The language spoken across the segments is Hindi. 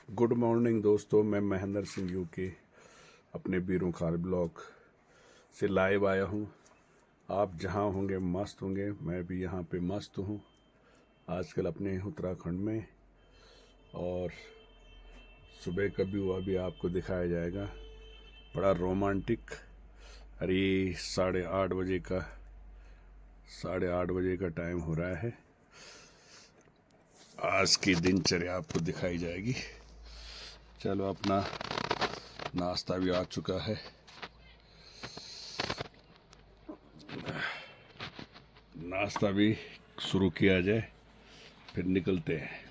गुड मॉर्निंग दोस्तों, मैं महेंद्र सिंह यूके अपने बीरों खाल ब्लॉक से लाइव आया हूँ। आप जहाँ होंगे मस्त होंगे, मैं भी यहाँ पे मस्त हूँ आजकल अपने उत्तराखंड में। और सुबह का व्यू अभी आपको दिखाया जाएगा, बड़ा रोमांटिक। अरे 8:30 बजे का टाइम हो रहा है। आज की दिनचर्या आपको दिखाई जाएगी। चलो, अपना नाश्ता भी आ चुका है। नाश्ता भी शुरू किया जाए, फिर निकलते हैं।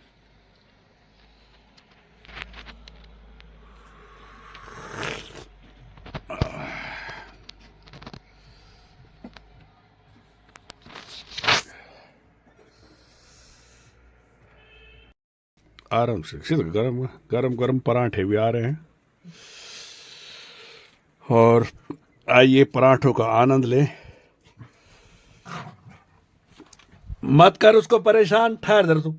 आराम से गरम गरम गरम पराठे भी आ रहे हैं, और आइए पराठों का आनंद लें। मत कर उसको परेशान, ठहर दर तू।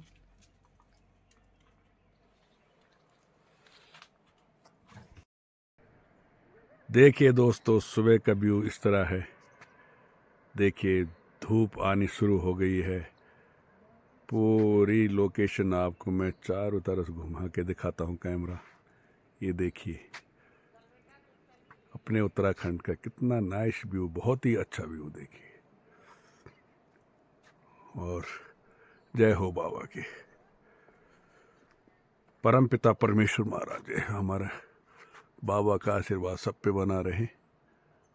देखिए दोस्तों, सुबह का व्यू इस तरह है। देखिए, धूप आनी शुरू हो गई है। पूरी लोकेशन आपको मैं चारों तरफ घुमा के दिखाता हूँ कैमरा। ये देखिए अपने उत्तराखंड का कितना नाइस व्यू, बहुत ही अच्छा व्यू। देखिए, और जय हो बाबा की, परम पिता परमेश्वर महाराज है हमारा। बाबा का आशीर्वाद सब पे बना रहे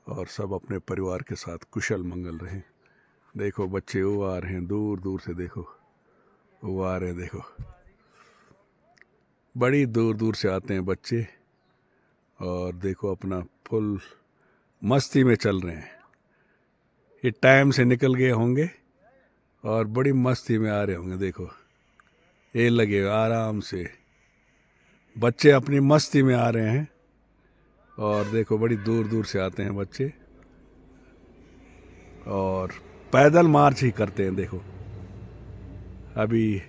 और सब अपने परिवार के साथ कुशल मंगल रहें। देखो बच्चे वो आ रहे हैं, दूर दूर से देखो वो आ रहे हैं। देखो, बड़ी दूर दूर से आते हैं बच्चे, और देखो अपना फुल मस्ती में चल रहे हैं। ये टाइम से निकल गए होंगे और बड़ी मस्ती में आ रहे होंगे। देखो, ये लगे आराम से, बच्चे अपनी मस्ती में आ रहे हैं। और देखो, बड़ी दूर दूर से आते हैं बच्चे और पैदल मार्च ही करते हैं। देखो, अभी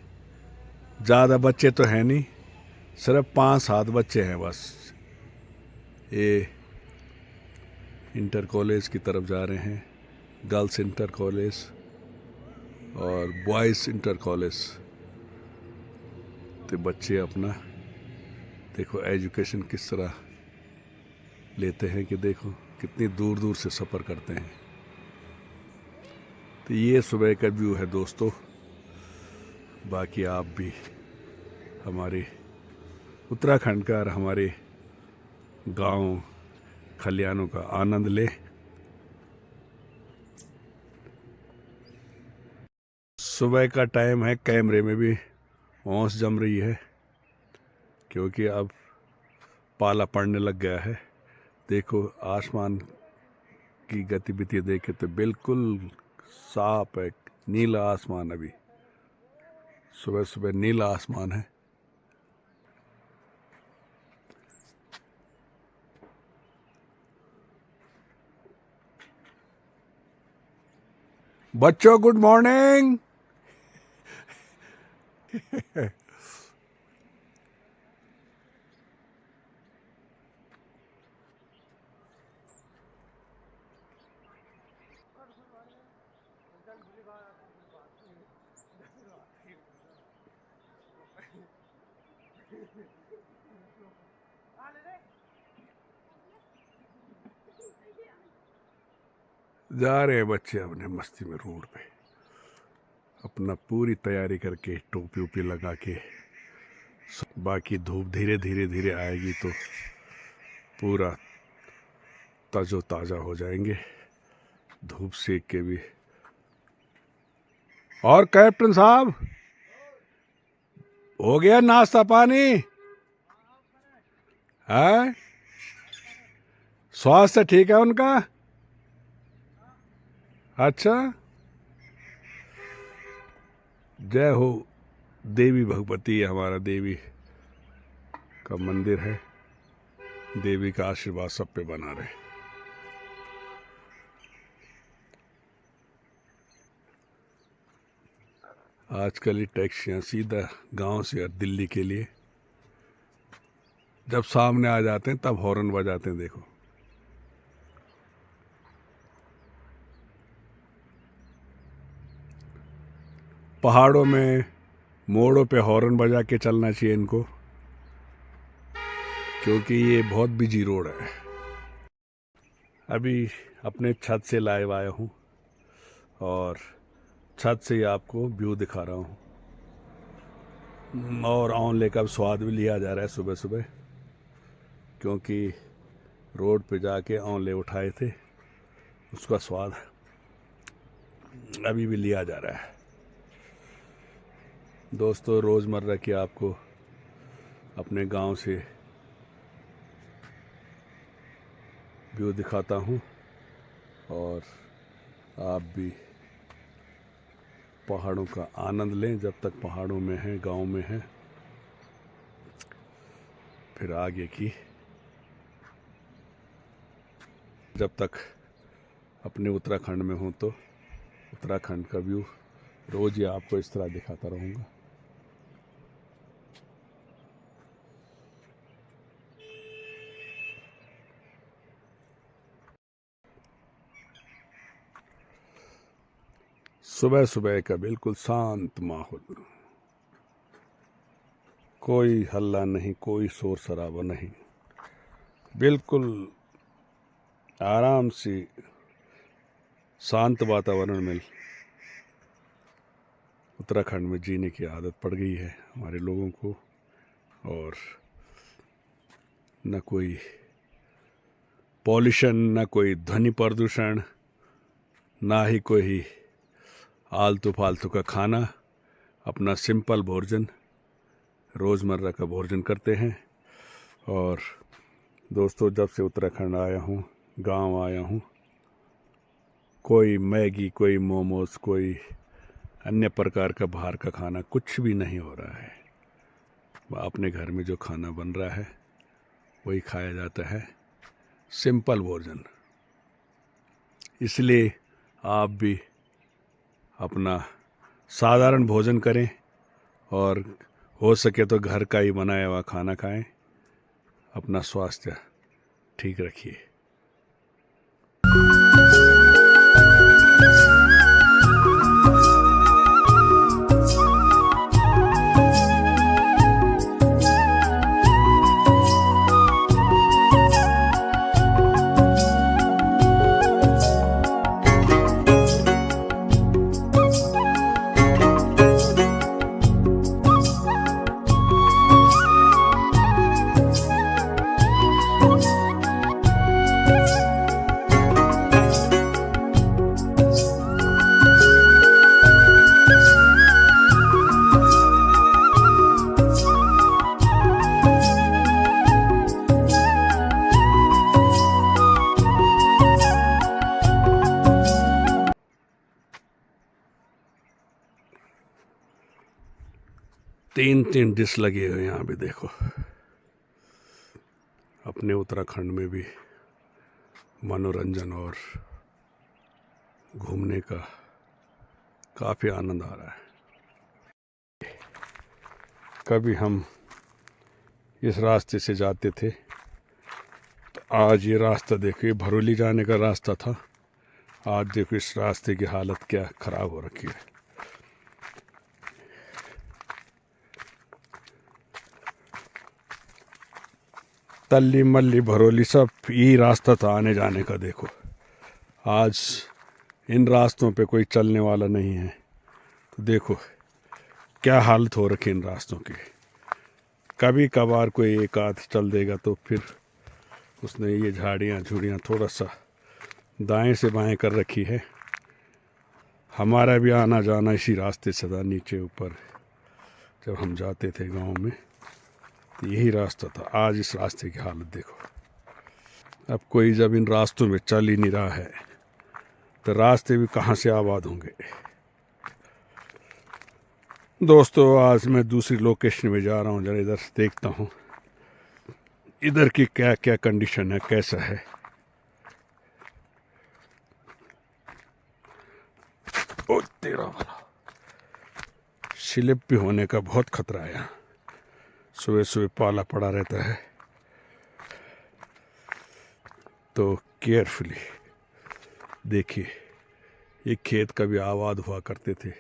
ज़्यादा बच्चे तो हैं नहीं, सिर्फ 5-7 बच्चे हैं बस। ये इंटर कॉलेज की तरफ जा रहे हैं, गर्ल्स इंटर कॉलेज और बॉयज़ इंटर कॉलेज। तो बच्चे अपना देखो एजुकेशन किस तरह लेते हैं, कि देखो कितनी दूर दूर से सफ़र करते हैं। तो ये सुबह का व्यू है दोस्तों। बाकी आप भी हमारे उत्तराखंड का और हमारे गांव खलियानों का आनंद लें। सुबह का टाइम है, कैमरे में भी औंस जम रही है, क्योंकि अब पाला पड़ने लग गया है। देखो, आसमान की गतिविधि देखे तो बिल्कुल साफ है, नीला आसमान। अभी सुबह सुबह नीला आसमान है। बच्चों गुड मॉर्निंग। जा रहे हैं बच्चे अपने मस्ती में रोड पे, अपना पूरी तैयारी करके टोपी वोपी लगा के। बाकी धूप धीरे धीरे धीरे आएगी तो पूरा ताजो ताज़ा हो जाएंगे धूप सेक के भी। और कैप्टन साहब, हो गया नाश्ता पानी? है, स्वास्थ्य ठीक है उनका? अच्छा, जय हो। देवी भगवती है हमारा, देवी का मंदिर है। देवी का आशीर्वाद सब पे बना रहे। आजकल ये टैक्सियाँ सीधा गांव से दिल्ली के लिए जब सामने आ जाते हैं तब हॉर्न बजाते हैं। देखो पहाड़ों में मोड़ों पे हॉर्न बजा के चलना चाहिए इनको, क्योंकि ये बहुत बिजी रोड है। अभी अपने छत से लाइव आया हूँ और छत से ही आपको व्यू दिखा रहा हूँ। और आंवले का स्वाद भी लिया जा रहा है सुबह सुबह, क्योंकि रोड पे जाके आंवले उठाए थे, उसका स्वाद अभी भी लिया जा रहा है। दोस्तों, रोज़मर्रा की आपको अपने गांव से व्यू दिखाता हूँ और आप भी पहाड़ों का आनंद लें जब तक पहाड़ों में हैं, गांव में हैं। फिर आगे की जब तक अपने उत्तराखंड में हूँ तो उत्तराखंड का व्यू रोज़ ही आपको इस तरह दिखाता रहूँगा। सुबह सुबह का बिल्कुल शांत माहौल, कोई हल्ला नहीं, कोई शोर शराबा नहीं, बिल्कुल आराम से शांत वातावरण में उत्तराखंड में जीने की आदत पड़ गई है हमारे लोगों को। और न कोई पॉल्यूशन, न कोई ध्वनि प्रदूषण, ना ही कोई आलतू फालतू का खाना। अपना सिंपल भोजन, रोज़मर्रा का भोजन करते हैं। और दोस्तों, जब से उत्तराखंड आया हूँ, गांव आया हूँ, कोई मैगी, कोई मोमोज, कोई अन्य प्रकार का बाहर का खाना कुछ भी नहीं हो रहा है। अपने घर में जो खाना बन रहा है वही खाया जाता है, सिंपल भोजन। इसलिए आप भी अपना साधारण भोजन करें और हो सके तो घर का ही बनाया हुआ खाना खाएं। अपना स्वास्थ्य ठीक रखिए। तीन डिश लगे हुए यहाँ भी देखो। अपने उत्तराखंड में भी मनोरंजन और घूमने का काफ़ी आनंद आ रहा है। कभी हम इस रास्ते से जाते थे तो आज ये रास्ता देखो, ये भरोली जाने का रास्ता था। आज देखो इस रास्ते की हालत क्या ख़राब हो रखी है। तल्ली मल्ली भरोली सब यही रास्ता था आने जाने का। देखो आज इन रास्तों पे कोई चलने वाला नहीं है, तो देखो क्या हालत हो रखी इन रास्तों की। कभी कभार कोई एक आध चल देगा तो फिर उसने ये झाड़ियाँ झुड़ियाँ थोड़ा सा दाएं से बाएं कर रखी है। हमारा भी आना जाना इसी रास्ते से था, नीचे ऊपर जब हम जाते थे गांव में तो यही रास्ता था। आज इस रास्ते की हालत देखो। अब कोई जब इन रास्तों में चल ही नहीं रहा है तो रास्ते भी कहाँ से आबाद होंगे। दोस्तों, आज मैं दूसरी लोकेशन में जा रहा हूँ, जरा इधर देखता हूँ इधर की क्या क्या कंडीशन है, कैसा है। ओ तेरा वाला, स्लिप भी होने का बहुत खतरा है यहाँ। सुबह सुबह पाला पड़ा रहता है। तो केयरफुली देखिए, ये खेत कभी आबाद हुआ करते थे,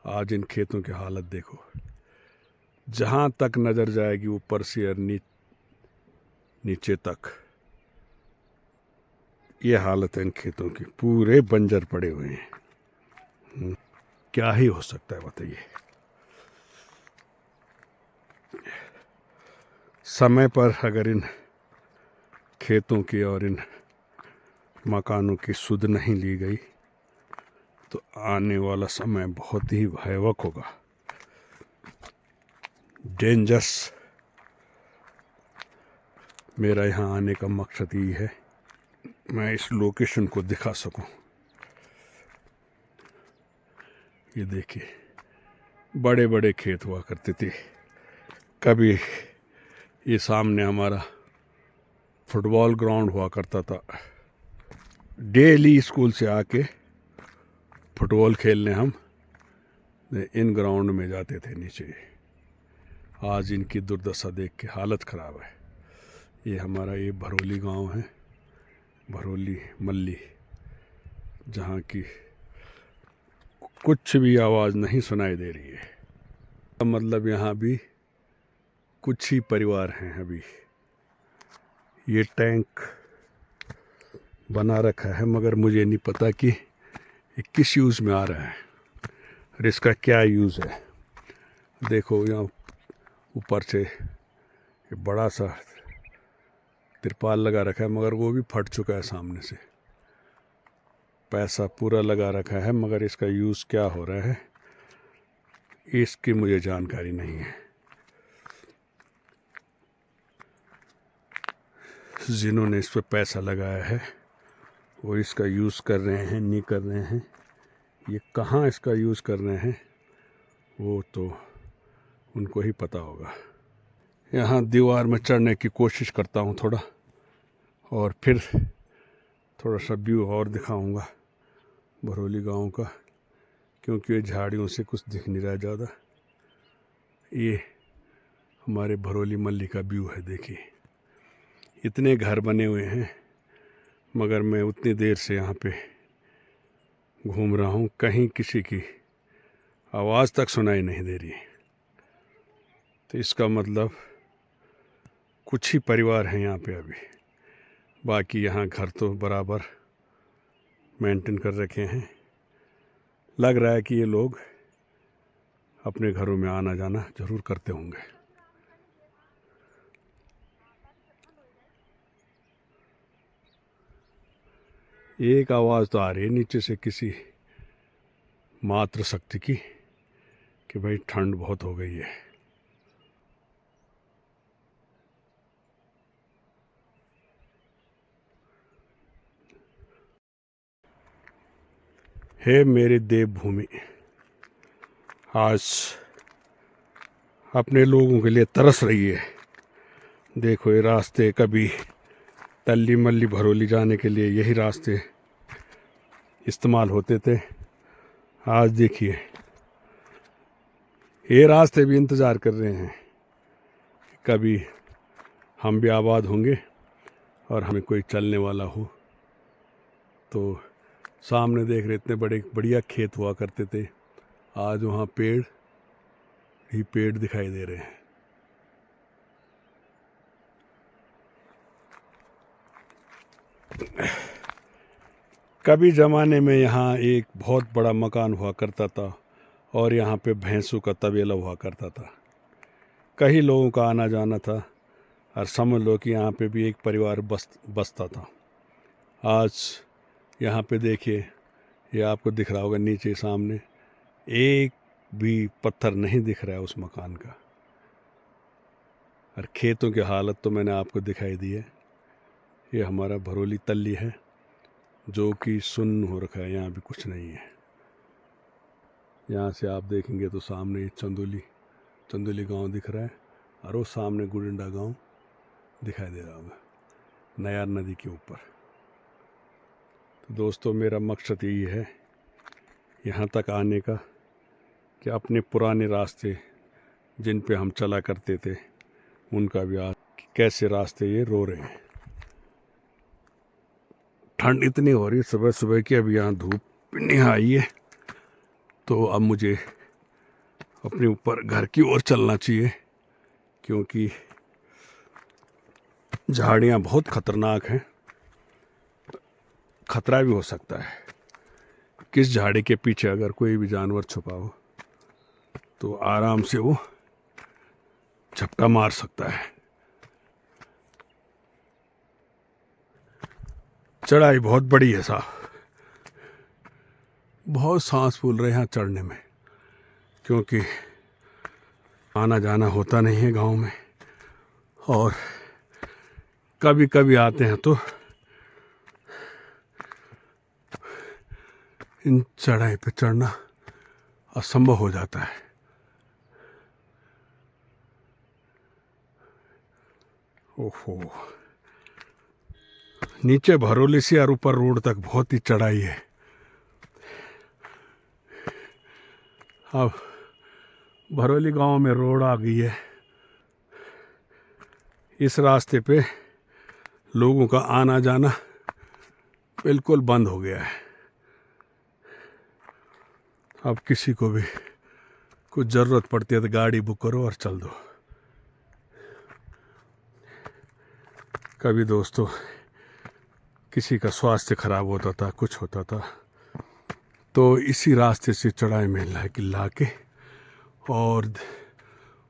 आज इन खेतों की हालत देखो। जहाँ तक नज़र जाएगी ऊपर से और नीचे तक ये हालत है इन खेतों की, पूरे बंजर पड़े हुए हैं। क्या ही हो सकता है बताइए। समय पर अगर इन खेतों की और इन मकानों की सुध नहीं ली गई तो आने वाला समय बहुत ही भयावह होगा, डेंजरस। मेरा यहाँ आने का मकसद यही है, मैं इस लोकेशन को दिखा सकूं। ये देखिए, बड़े बड़े खेत हुआ करते थे। कभी ये सामने हमारा फुटबॉल ग्राउंड हुआ करता था, डेली स्कूल से आके फुटबॉल खेलने हम इन ग्राउंड में जाते थे नीचे। आज इनकी दुर्दशा देख के हालत ख़राब है। ये हमारा ये भरोली गांव है, भरोली मल्ली, जहाँ की कुछ भी आवाज़ नहीं सुनाई दे रही है। मतलब यहाँ भी कुछ ही परिवार हैं। अभी ये टैंक बना रखा है, मगर मुझे नहीं पता कि ये किस यूज़ में आ रहा है और इसका क्या यूज़ है। देखो यहाँ ऊपर से ये बड़ा सा तिरपाल लगा रखा है, मगर वो भी फट चुका है सामने से। पैसा पूरा लगा रखा है, मगर इसका यूज़ क्या हो रहा है इसकी मुझे जानकारी नहीं है। जिन्होंने इस पर पैसा लगाया है वो इसका यूज़ कर रहे हैं नहीं कर रहे हैं, ये कहाँ इसका यूज़ कर रहे हैं वो तो उनको ही पता होगा। यहाँ दीवार में चढ़ने की कोशिश करता हूँ थोड़ा, और फिर थोड़ा सा व्यू और दिखाऊंगा भरोली गांव का, क्योंकि ये झाड़ियों से कुछ दिख नहीं रहा ज़्यादा। ये हमारे भरोली मल्ली का व्यू है। देखिए, इतने घर बने हुए हैं, मगर मैं उतनी देर से यहाँ पे घूम रहा हूँ, कहीं किसी की आवाज़ तक सुनाई नहीं दे रही। तो इसका मतलब कुछ ही परिवार हैं यहाँ पे अभी, बाकी यहाँ घर तो बराबर मेंटेन कर रखे हैं। लग रहा है कि ये लोग अपने घरों में आना जाना ज़रूर करते होंगे। एक आवाज़ तो आ रही है नीचे से किसी मातृ शक्ति की कि भाई ठंड बहुत हो गई है। हे मेरी देवभूमि, आज अपने लोगों के लिए तरस रही है। देखो ये रास्ते, कभी तल्ली मल्ली भरोली जाने के लिए यही रास्ते इस्तेमाल होते थे। आज देखिए ये रास्ते भी इंतज़ार कर रहे हैं, कभी हम भी आबाद होंगे और हमें कोई चलने वाला हो। तो सामने देख रहे इतने बड़े बढ़िया खेत हुआ करते थे, आज वहाँ पेड़ ही पेड़ दिखाई दे रहे हैं। कभी ज़माने में यहाँ एक बहुत बड़ा मकान हुआ करता था और यहाँ पे भैंसों का तबेला हुआ करता था। कई लोगों का आना जाना था और समझ लो कि यहाँ पे भी एक परिवार बसता था। आज यहाँ पे देखिए, ये आपको दिख रहा होगा नीचे सामने एक भी पत्थर नहीं दिख रहा है उस मकान का। और खेतों की हालत तो मैंने आपको दिखाई दी है। ये हमारा भरोली तल्ली है जो कि सुन्न हो रखा है, यहाँ भी कुछ नहीं है। यहाँ से आप देखेंगे तो सामने चंदोली गांव दिख रहा है और वो सामने गुडिंडा गांव दिखाई दे रहा होगा नयार नदी के ऊपर। तो दोस्तों, मेरा मकसद यही है यहाँ तक आने का कि अपने पुराने रास्ते जिन पे हम चला करते थे उनका भी आज कैसे रास्ते ये रो रहे हैं। ठंड इतनी हो रही है सुबह सुबह की, अब यहाँ धूप नहीं आई है, तो अब मुझे अपने ऊपर घर की ओर चलना चाहिए, क्योंकि झाड़ियाँ बहुत खतरनाक हैं, खतरा भी हो सकता है। किस झाड़ी के पीछे अगर कोई भी जानवर छुपा हो तो आराम से वो झपटा मार सकता है। चढ़ाई बहुत बड़ी है साहब, बहुत सांस फूल रहे हैं चढ़ने में, क्योंकि आना जाना होता नहीं है गांव में, और कभी कभी आते हैं तो इन चढ़ाई पे चढ़ना असंभव हो जाता है। ओहो, नीचे भरोली से और ऊपर रोड तक बहुत ही चढ़ाई है। अब भरोली गांव में रोड आ गई है। इस रास्ते पे लोगों का आना जाना बिल्कुल बंद हो गया है। अब किसी को भी कुछ ज़रूरत पड़ती है तो गाड़ी बुक करो और चल दो। कभी दोस्तों किसी का स्वास्थ्य खराब होता था, कुछ होता था, तो इसी रास्ते से चढ़ाई में ला के और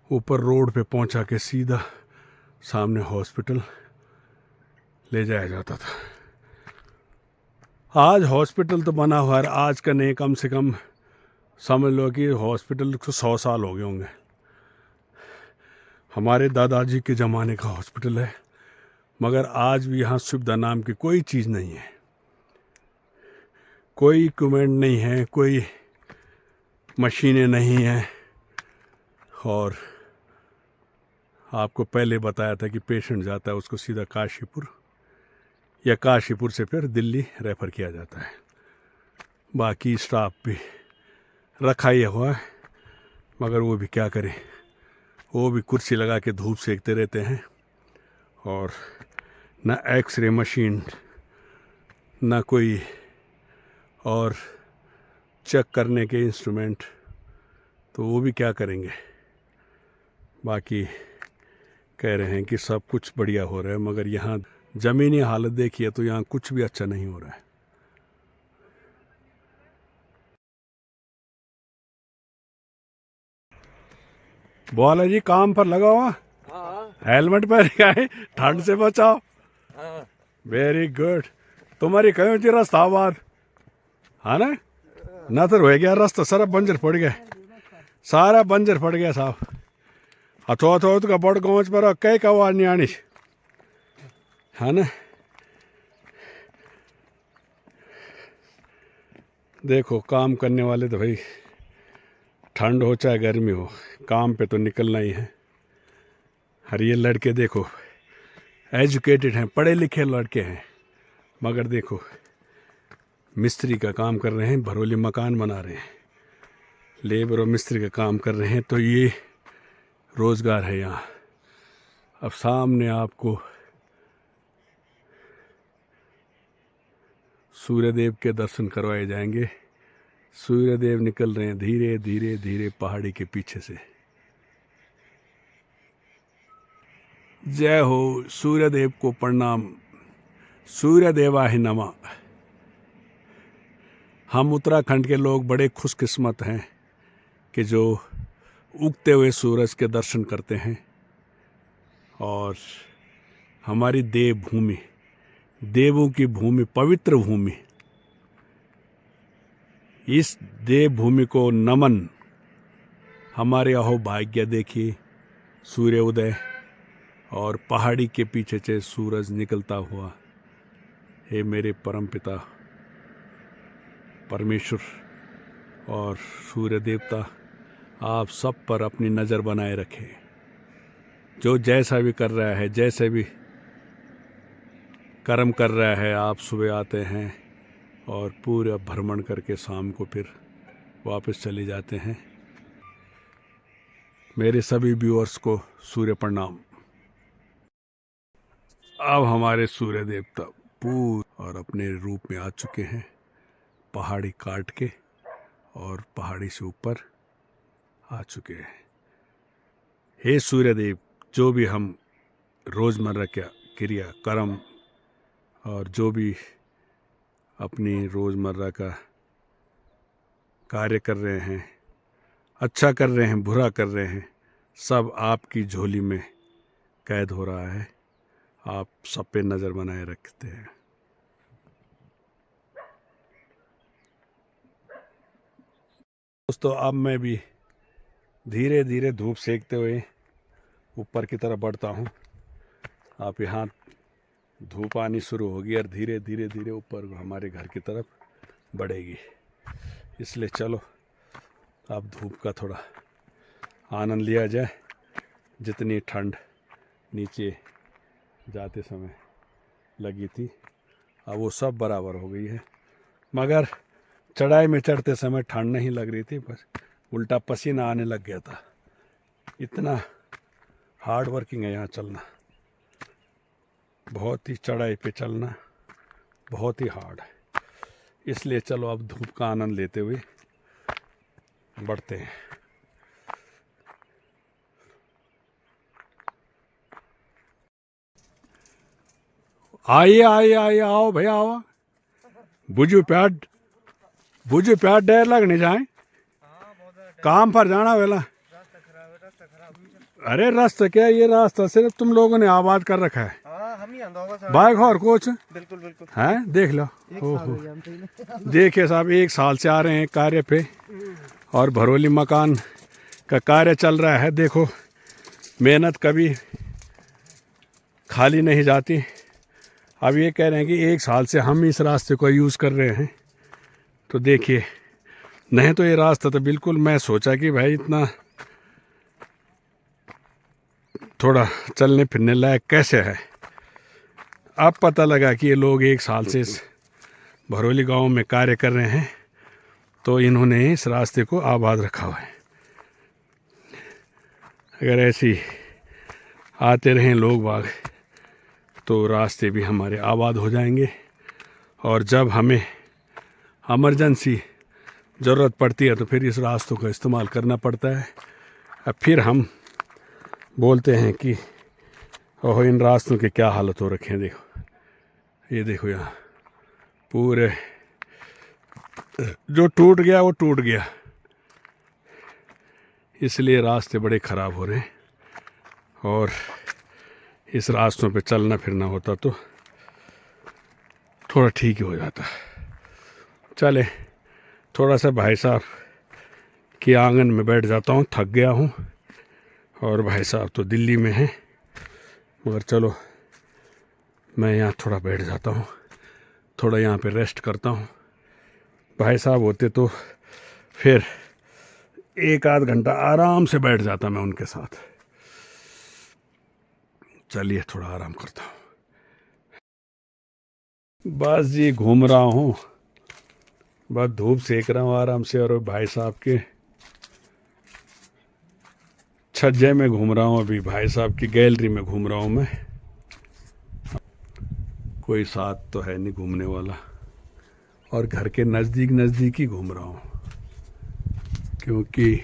ऊपर रोड पे पहुंचा के सीधा सामने हॉस्पिटल ले जाया जाता था। आज हॉस्पिटल तो बना हुआ है, आज का नहीं, कम से कम समझ लो कि हॉस्पिटल को 100 साल हो गए होंगे। हमारे दादाजी के ज़माने का हॉस्पिटल है, मगर आज भी यहाँ सुविधा नाम की कोई चीज़ नहीं है, कोई इक्विपमेंट नहीं है, कोई मशीनें नहीं हैं। और आपको पहले बताया था कि पेशेंट जाता है उसको सीधा काशीपुर या काशीपुर से फिर दिल्ली रेफ़र किया जाता है। बाकी स्टाफ भी रखा ही हुआ है, मगर वो भी क्या करें, वो भी कुर्सी लगा के धूप सेकते रहते हैं, और ना एक्सरे मशीन, ना कोई और चेक करने के इंस्ट्रूमेंट, तो वो भी क्या करेंगे। बाकी कह रहे हैं कि सब कुछ बढ़िया हो रहा है, मगर यहाँ ज़मीनी हालत देखिए तो यहाँ कुछ भी अच्छा नहीं हो रहा है। बोला जी काम पर लगा हुआ, हेलमेट पहन के आए, ठंड से बचाओ। Very good. तुम्हारी कहीं थी रास्ता बाद, हाँ ना, नतर हो गया रास्ता, सारा बंजर पड़ गया, सारा बंजर पड़ गया साहब। अथो अथो तो बड़ गाँव पर कई का आवाज नहीं आनी, है ना। देखो काम करने वाले तो भाई ठंड हो चाहे गर्मी हो, काम पे तो निकलना ही है। और ये लड़के देखो एजुकेटेड हैं, पढ़े लिखे लड़के हैं, मगर देखो मिस्त्री का काम कर रहे हैं, भरोली मकान बना रहे हैं, लेबर और मिस्त्री का काम कर रहे हैं, तो ये रोज़गार है यहाँ। अब सामने आपको सूर्यदेव के दर्शन करवाए जाएंगे। सूर्यदेव निकल रहे हैं धीरे धीरे धीरे पहाड़ी के पीछे से। जय हो सूर्यदेव को प्रणाम, सूर्यदेवाय नमः। हम उत्तराखंड के लोग बड़े खुशकिस्मत हैं कि जो उगते हुए सूरज के दर्शन करते हैं, और हमारी देवभूमि, देवों की भूमि, पवित्र भूमि, इस देवभूमि को नमन। हमारे अहो भाग्य देखिए, सूर्य उदय और पहाड़ी के पीछे से सूरज निकलता हुआ। हे मेरे परमपिता परमेश्वर और सूर्य देवता, आप सब पर अपनी नज़र बनाए रखें। जो जैसा भी कर रहा है, जैसे भी कर्म कर रहा है, आप सुबह आते हैं और पूरा भ्रमण करके शाम को फिर वापस चले जाते हैं। मेरे सभी व्यूअर्स को सूर्य प्रणाम। अब हमारे सूर्य देवता और अपने रूप में आ चुके हैं, पहाड़ी काट के और पहाड़ी से ऊपर आ चुके हैं। हे सूर्यदेव, जो भी हम रोज़मर्रा का क्रिया कर्म और जो भी अपनी रोज़मर्रा का कार्य कर रहे हैं, अच्छा कर रहे हैं, बुरा कर रहे हैं, सब आपकी झोली में कैद हो रहा है। आप सब पे नज़र बनाए रखते हैं। दोस्तों, अब मैं भी धीरे धीरे धूप सेकते हुए ऊपर की तरफ बढ़ता हूँ। आप यहाँ धूप आनी शुरू होगी और धीरे धीरे धीरे ऊपर हमारे घर की तरफ बढ़ेगी। इसलिए चलो अब धूप का थोड़ा आनंद लिया जाए। जितनी ठंड नीचे जाते समय लगी थी, अब वो सब बराबर हो गई है। मगर चढ़ाई में चढ़ते समय ठंड नहीं लग रही थी, बस उल्टा पसीना आने लग गया था। इतना हार्ड वर्किंग है यहाँ चलना, बहुत ही चढ़ाई पे चलना बहुत ही हार्ड है। इसलिए चलो अब धूप का आनंद लेते हुए बढ़ते हैं। आइए आइए आइए, आओ भैया आओ। बुझू प्यार डर लगने जाए, काम पर जाना वेला। अरे रास्ता क्या, ये रास्ता सिर्फ तुम लोगों ने आबाद कर रखा है। बाइक और कुछ बिल्कुल बिल्कुल है, देख लो। देखिए साहब, 1 साल से आ रहे हैं कार्य पे और भरोली मकान का कार्य चल रहा है। देखो, मेहनत कभी खाली नहीं जाती। अब ये कह रहे हैं कि 1 साल से हम इस रास्ते को यूज़ कर रहे हैं, तो देखिए, नहीं तो ये रास्ता तो बिल्कुल, मैं सोचा कि भाई इतना थोड़ा चलने फिरने लायक कैसे है। अब पता लगा कि ये लोग 1 साल से इस भरोली गांव में कार्य कर रहे हैं, तो इन्होंने इस रास्ते को आबाद रखा हुआ है। अगर ऐसी आते रहें लोग बाग, तो रास्ते भी हमारे आबाद हो जाएंगे। और जब हमें इमरजेंसी ज़रूरत पड़ती है तो फिर इस रास्तों का इस्तेमाल करना पड़ता है। अब फिर हम बोलते हैं कि ओह, इन रास्तों के क्या हालत हो रखे हैं। देखो, ये देखो, यहाँ पूरे जो टूट गया वो टूट गया। इसलिए रास्ते बड़े ख़राब हो रहे हैं, और इस रास्तों पे चलना फिरना होता तो थोड़ा ठीक ही हो जाता। चले, थोड़ा सा भाई साहब के आंगन में बैठ जाता हूँ, थक गया हूँ। और भाई साहब तो दिल्ली में हैं, मगर चलो मैं यहाँ थोड़ा बैठ जाता हूँ, थोड़ा यहाँ पे रेस्ट करता हूँ। भाई साहब होते तो फिर 1 आध घंटा आराम से बैठ जाता मैं उनके साथ। चलिए थोड़ा आराम करता हूँ। बस जी, घूम रहा हूँ, बस धूप सेक रहा हूँ आराम से। और भाई साहब के छज्जे में घूम रहा हूँ, अभी भाई साहब की गैलरी में घूम रहा हूँ मैं। कोई साथ तो है नहीं घूमने वाला, और घर के नज़दीक नज़दीक ही घूम रहा हूँ, क्योंकि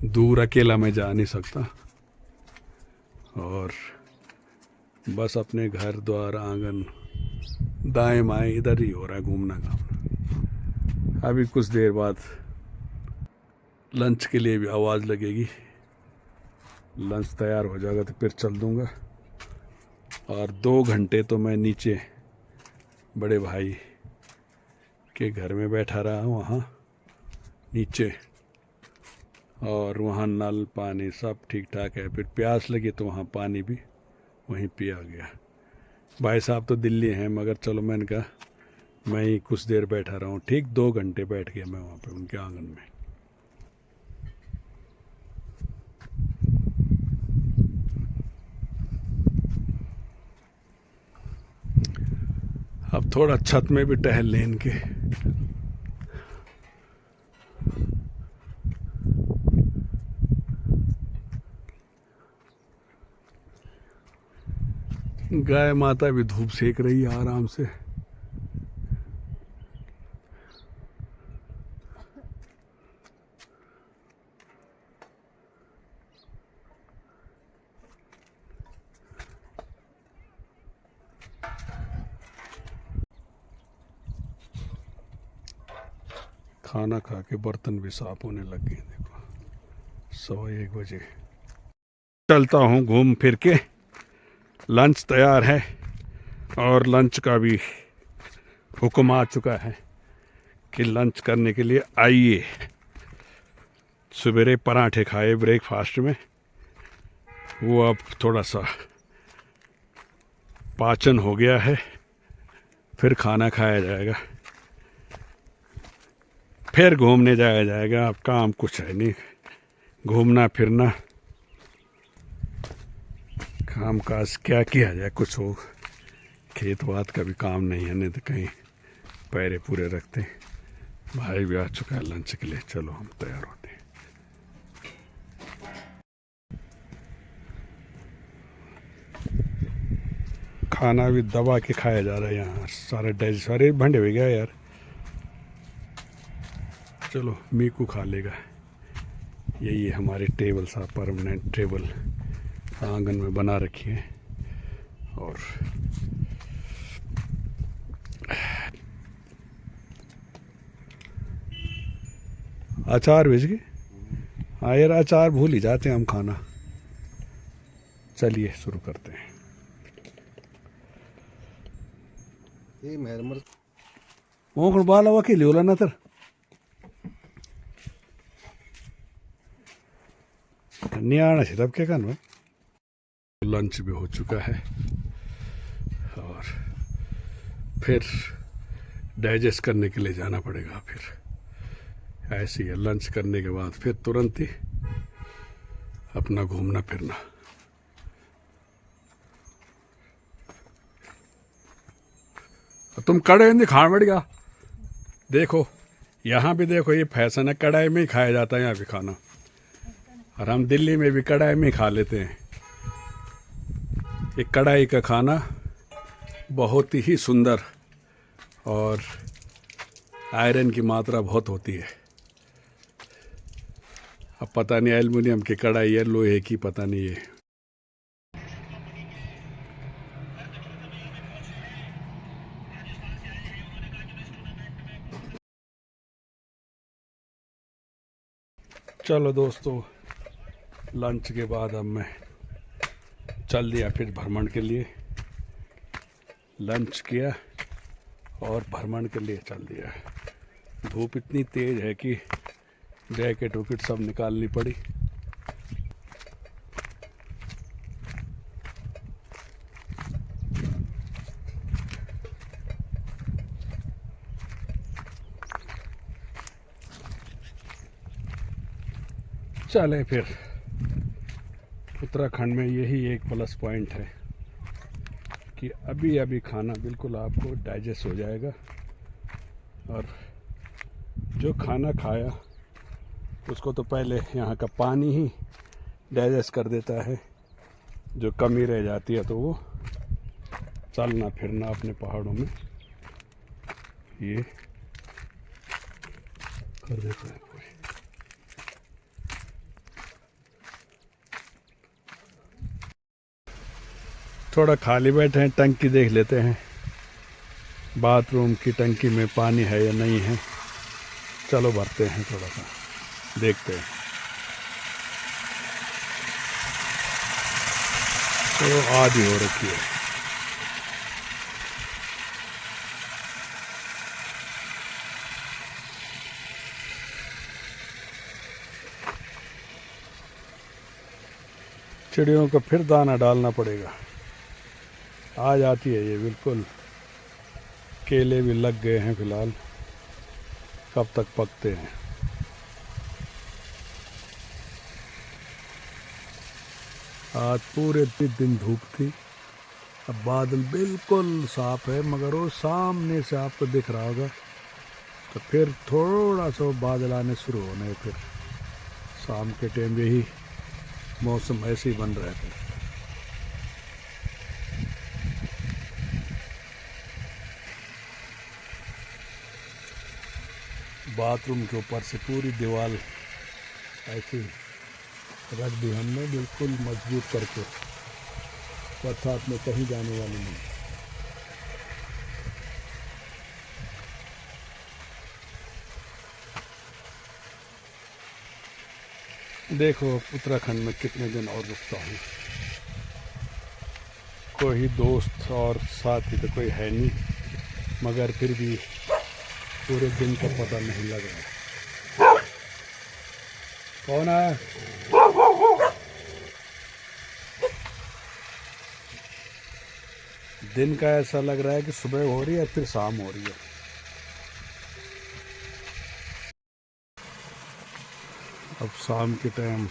दूर अकेला मैं जा नहीं सकता। और बस अपने घर द्वार आंगन दाएं बाएं इधर ही हो रहा है घूमना का। अभी कुछ देर बाद लंच के लिए भी आवाज़ लगेगी, लंच तैयार हो जाएगा तो फिर चल दूँगा। और 2 घंटे तो मैं नीचे बड़े भाई के घर में बैठा रहा हूँ, वहाँ नीचे। और वहाँ नल पानी सब ठीक ठाक है। फिर प्यास लगी तो वहाँ पानी भी वहीं पिया गया। भाई साहब तो दिल्ली हैं, मगर चलो मैंने कहा मैं ही कुछ देर बैठा रहा हूँ। ठीक 2 घंटे बैठ गया मैं वहाँ पे उनके आंगन में। अब थोड़ा छत में भी टहल लें इनके। गाय माता भी धूप सेक रही है आराम से। खाना खा के बर्तन भी साफ होने लग गए। देखो 1:15 बजे चलता हूँ घूम फिर के। लंच तैयार है और लंच का भी हुक्म आ चुका है कि लंच करने के लिए आइए। सवेरे पराठे खाए ब्रेकफास्ट में, वो अब थोड़ा सा पाचन हो गया है, फिर खाना खाया जाएगा, फिर घूमने जाया जाएगा। अब काम कुछ है नहीं, घूमना फिरना, काम काज क्या किया जाए, कुछ हो। खेत वात का भी काम नहीं है, नहीं तो कहीं पैरे पूरे रखते। भाई भी आ चुका है लंच के लिए, चलो हम तैयार होते हैं। खाना भी दबा के खाया जा रहा है यहाँ, सारे भंडे हो गया यार। चलो मीकू खा लेगा। यही है हमारे टेबल सा, परमानेंट टेबल आंगन में बना रखी है। और अचार भेज गए। हाँ यार, अचार भूल ही जाते हैं हम खाना। चलिए शुरू करते हैं। ओखड़ बाला वकील होला ना तर नियाणा से तब क्या करना। लंच भी हो चुका है और फिर डाइजेस्ट करने के लिए जाना पड़ेगा। फिर ऐसे ही लंच करने के बाद फिर तुरंत ही अपना घूमना फिरना। तुम कड़े में खाना बैठ गया। देखो यहाँ भी देखो, ये फैशन है, कढ़ाई में ही खाया जाता है यहाँ भी खाना। और हम दिल्ली में भी कढ़ाई में ही खा लेते हैं। ये कढ़ाई का खाना बहुत ही सुंदर, और आयरन की मात्रा बहुत होती है। अब पता नहीं एल्युमिनियम की कढ़ाई है, लोहे की, पता नहीं है। चलो दोस्तों, लंच के बाद अब मैं चल दिया फिर भ्रमण के लिए। लंच किया और भ्रमण के लिए चल दिया। धूप इतनी तेज़ है कि जैकेट वैकेट सब निकालनी पड़ी। चलें फिर। उत्तराखंड में यही एक प्लस पॉइंट है कि अभी अभी खाना बिल्कुल आपको डाइजेस्ट हो जाएगा, और जो खाना खाया उसको तो पहले यहाँ का पानी ही डाइजेस्ट कर देता है। जो कमी रह जाती है तो वो चलना फिरना अपने पहाड़ों में ये कर देता है। थोड़ा खाली बैठे हैं, टंकी देख लेते हैं, बाथरूम की टंकी में पानी है या नहीं है। चलो भरते हैं, थोड़ा सा देखते हैं। तो आधी हो रखी है। चिड़ियों को फिर दाना डालना पड़ेगा। आ जाती है ये बिल्कुल। केले भी लग गए हैं फिलहाल, कब तक पकते हैं। आज पूरे दिन धूप थी। अब बादल बिल्कुल साफ है, मगर वो सामने से आपको दिख रहा होगा। तो फिर थोड़ा सा बादल आने शुरू होने, फिर शाम के टाइम भी मौसम ऐसे ही बन रहा है। फिर बाथरूम के ऊपर से पूरी दीवार ऐसी रख दी हमने, बिल्कुल मजबूत करके, बरसात में कहीं जाने वाली नहीं। देखो उत्तराखंड में कितने दिन और रुकता हूँ। कोई दोस्त और साथी तो कोई है नहीं, मगर फिर भी पूरे दिन का पता नहीं लग रहा। कौन है? दिन का ऐसा लग रहा है कि सुबह हो रही है फिर शाम हो रही है। अब शाम के टाइम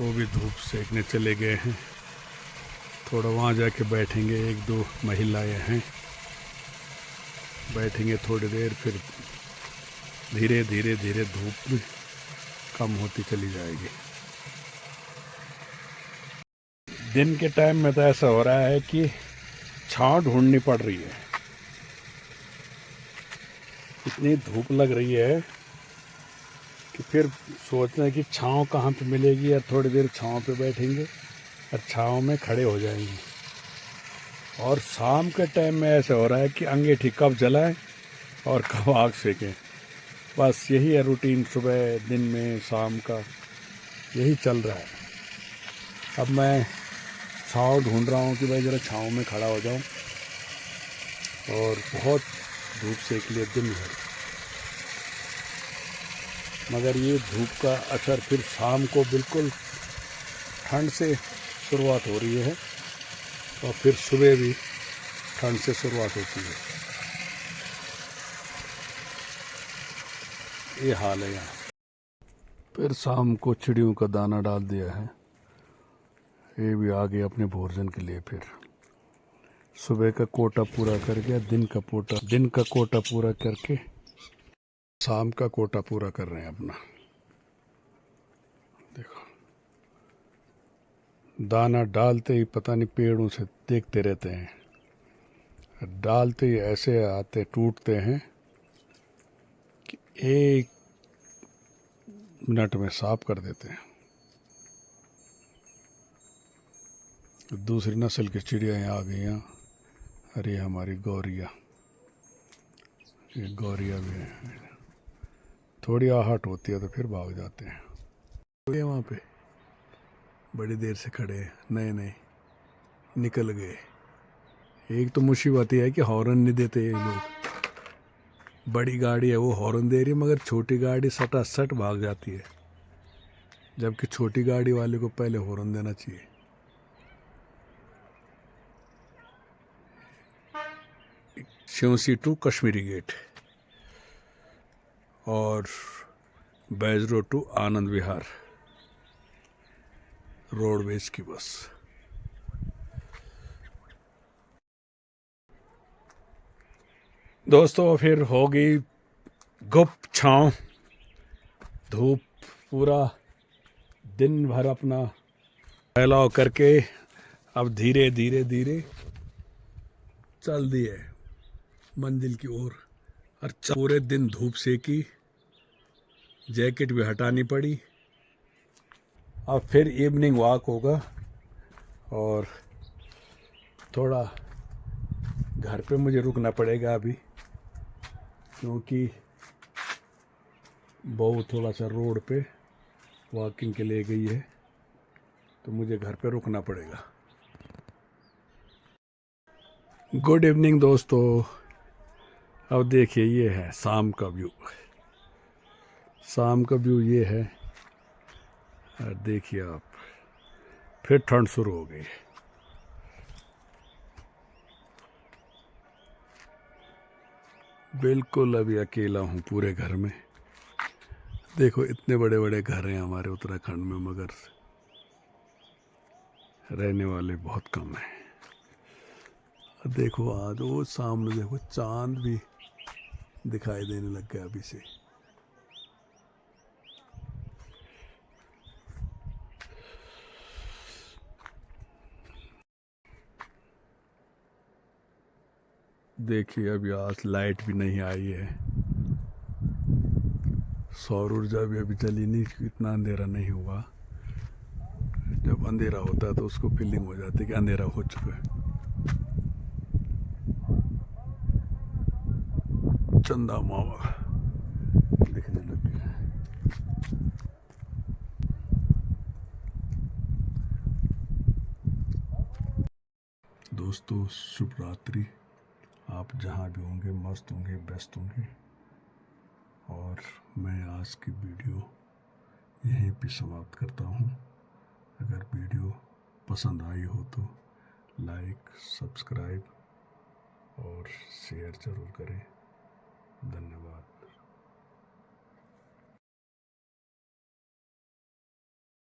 वो भी धूप सेकने चले गए हैं। थोड़ा वहाँ जाके बैठेंगे, एक दो महिलाएं हैं, बैठेंगे थोड़ी देर, फिर धीरे धीरे धीरे धूप भी कम होती चली जाएगी। दिन के टाइम में तो ऐसा हो रहा है कि छांव ढूंढनी पड़ रही है, इतनी धूप लग रही है कि फिर सोच रहे हैं कि छांव कहाँ पे मिलेगी, या थोड़ी देर छांव पे बैठेंगे और छांव में खड़े हो जाएंगे। और शाम के टाइम में ऐसा हो रहा है कि अंगीठी कब जलाएं और कब आग सेकें, बस यही है रूटीन, सुबह दिन में शाम का यही चल रहा है। अब मैं छांव ढूंढ रहा हूँ कि भाई ज़रा छांव में खड़ा हो जाऊँ, और बहुत धूप सेक लिए दिन भर, मगर ये धूप का असर फिर शाम को बिल्कुल ठंड से शुरुआत हो रही है, और फिर सुबह भी ठंड से शुरुआत होती है। ये हाल है यहाँ। फिर शाम को चिड़ियों का दाना डाल दिया है, ये भी आ गए अपने भोजन के लिए। फिर सुबह का कोटा पूरा कर गया, दिन का कोटा पूरा करके शाम का कोटा पूरा कर रहे हैं अपना। देखो दाना डालते ही पता नहीं पेड़ों से देखते रहते हैं, डालते ही ऐसे आते टूटते हैं कि 1 मिनट में साफ कर देते हैं। दूसरी नस्ल की चिड़िया आ गई हैं। अरे हमारी गौरिया, ये गौरिया भी है, थोड़ी आहट होती है तो फिर भाग जाते हैं। ये वहाँ पे बड़ी देर से खड़े हैं, नहीं निकल गए। एक तो मुसीबत ये है कि हॉर्न नहीं देते ये लोग। बड़ी गाड़ी है वो हॉर्न दे रही है, मगर छोटी गाड़ी सटासट भाग जाती है, जबकि छोटी गाड़ी वाले को पहले हॉर्न देना चाहिए। शिवसी टू कश्मीरी गेट और बैजरो टू आनंद विहार रोडवेज की बस। दोस्तों फिर हो गई गुप छाँव, धूप पूरा दिन भर अपना फैलाव करके अब धीरे धीरे धीरे चल दिए मंजिल की ओर। और पूरे दिन धूप सेकी, जैकेट भी हटानी पड़ी। अब फिर इवनिंग वॉक होगा, और थोड़ा घर पे मुझे रुकना पड़ेगा अभी, क्योंकि बहू थोड़ा सा रोड पे वॉकिंग के लिए गई है, तो मुझे घर पे रुकना पड़ेगा। गुड इवनिंग दोस्तों। अब देखिए ये है शाम का व्यू, शाम का व्यू ये है। और देखिए आप, फिर ठंड शुरू हो गई। बिल्कुल अभी अकेला हूँ पूरे घर में। देखो इतने बड़े बड़े घर हैं हमारे उत्तराखंड में, मगर रहने वाले बहुत कम हैं। देखो आज वो सामने देखो चांद भी दिखाई देने लग गया अभी से। देखिए अभी आज लाइट भी नहीं आई है, सौर ऊर्जा भी अभी चली नहीं, इतना अंधेरा नहीं हुआ। जब अंधेरा होता है तो उसको फीलिंग हो जाती है कि अंधेरा हो चुका है। चंदा मामा दिखने लगे हैं। दोस्तों शुभ रात्रि। आप जहाँ भी होंगे मस्त होंगे, बेस्ट होंगे। और मैं आज की वीडियो यहीं पे समाप्त करता हूँ। अगर वीडियो पसंद आई हो तो लाइक, सब्सक्राइब और शेयर ज़रूर करें। धन्यवाद।